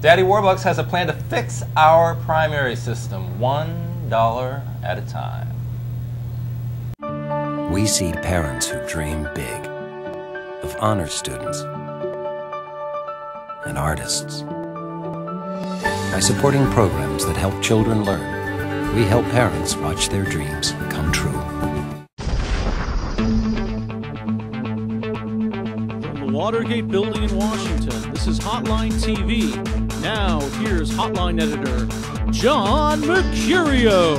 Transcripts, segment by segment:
Daddy Warbucks has a plan to fix our primary system, $1 at a time. We see parents who dream big, of honor students and artists. By supporting programs that help children learn, we help parents watch their dreams come true. From the Watergate Building in Washington, this is Hotline TV. Now, here's Hotline editor, John Mercurio.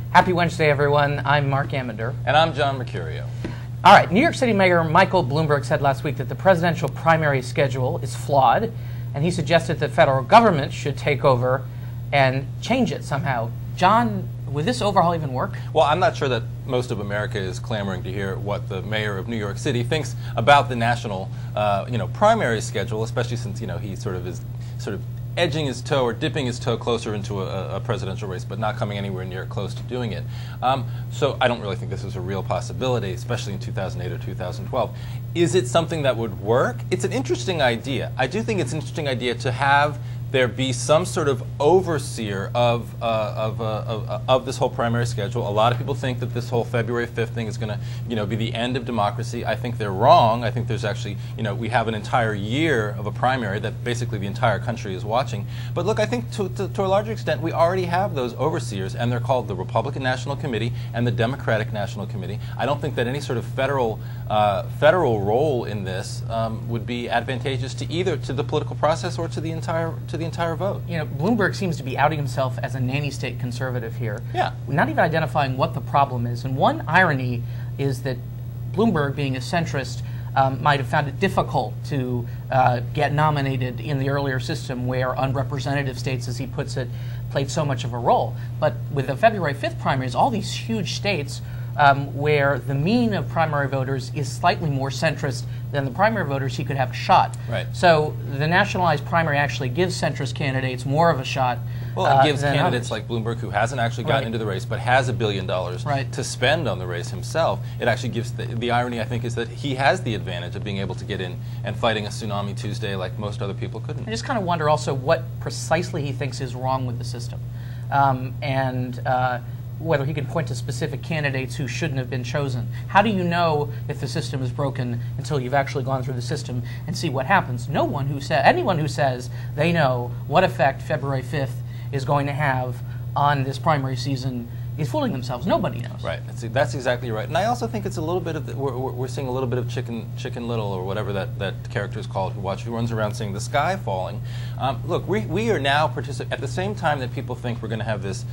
Happy Wednesday, everyone. I'm Marc Ambinder. And I'm John Mercurio. All right, New York City Mayor Michael Bloomberg said last week that the presidential primary schedule is flawed, and he suggested that the federal government should take over and change it somehow. John, would this overhaul even work? Well, I'm not sure that most of America is clamoring to hear what the mayor of New York City thinks about the national, primary schedule, especially since, he sort of edging his toe or dipping his toe closer into a presidential race, but not coming anywhere near close to doing it. So I don't really think this is a real possibility, especially in 2008 or 2012. Is it something that would work? It's an interesting idea. I do think it's an interesting idea to have there be some sort of overseer of this whole primary schedule. A lot of people think that this whole February 5th thing is going to, be the end of democracy. I think they're wrong. I think there's actually, we have an entire year of a primary that basically the entire country is watching. But look, I think to a larger extent, we already have those overseers, and they're called the Republican National Committee and the Democratic National Committee. I don't think that any sort of federal role in this would be advantageous to either to the political process or to the entire vote. Bloomberg seems to be outing himself as a nanny state conservative here. Yeah. Not even identifying what the problem is. And one irony is that Bloomberg, being a centrist, might have found it difficult to get nominated in the earlier system where unrepresentative states, as he puts it, played so much of a role. But with the February 5th primaries, all these huge states where the mean of primary voters is slightly more centrist than the primary voters, he could have a shot. Right. So the nationalized primary actually gives centrist candidates more of a shot. Well, it gives than candidates others. like Bloomberg, who hasn't actually gotten into the race but has $1 billion to spend on the race himself. It actually gives the irony, I think, is that he has the advantage of being able to get in and fighting a tsunami Tuesday like most other people couldn't. I just kind of wonder also what precisely he thinks is wrong with the system, whether he can point to specific candidates who shouldn't have been chosen. How do you know if the system is broken until you've actually gone through the system and see what happens? Anyone who says they know what effect February 5th is going to have on this primary season is fooling themselves. Nobody knows. Right. That's exactly right. And I also think it's a little bit of we're seeing a little bit of Chicken Little, or whatever that character is called, who runs around seeing the sky falling. Look, we are now at the same time that people think we're going to have this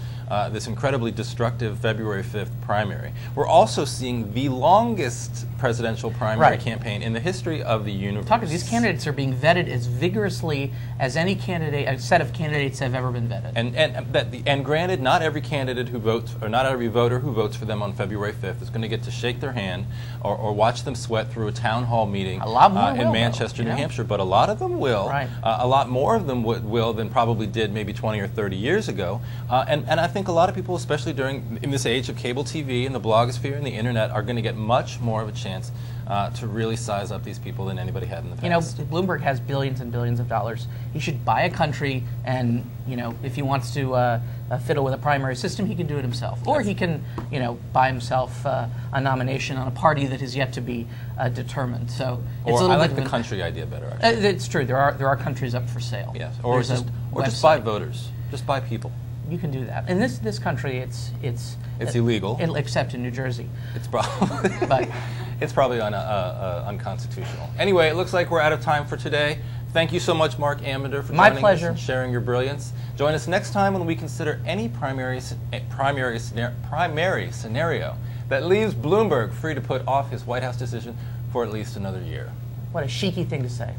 incredibly destructive February 5th primary. We're also seeing the longest presidential primary campaign in the history of the universe. These candidates are being vetted as vigorously as any set of candidates have ever been vetted. And granted, not every candidate who votes, or not every voter who votes for them on February 5th is going to get to shake their hand or watch them sweat through a town hall meeting in Manchester, New Hampshire, but a lot of them will. Right. A lot more of them will than probably did maybe 20 or 30 years ago. And I think a lot of people, especially in this age of cable TV and the blogosphere and the internet, are going to get much more of a chance to really size up these people than anybody had in the past. Bloomberg has billions and billions of dollars. He should buy a country, and if he wants to fiddle with a primary system, he can do it himself. Or he can, buy himself a nomination on a party that is yet to be determined. So it's a little I like the country idea better. Actually, it's true. There are countries up for sale. Yes, or just buy voters, just buy people. You can do that. In this country, it's illegal, except in New Jersey. It's probably it's probably unconstitutional. Anyway, it looks like we're out of time for today. Thank you so much, Marc Ambinder, for joining us and sharing your brilliance. Join us next time when we consider any primary scenario that leaves Bloomberg free to put off his White House decision for at least another year. What a cheeky thing to say.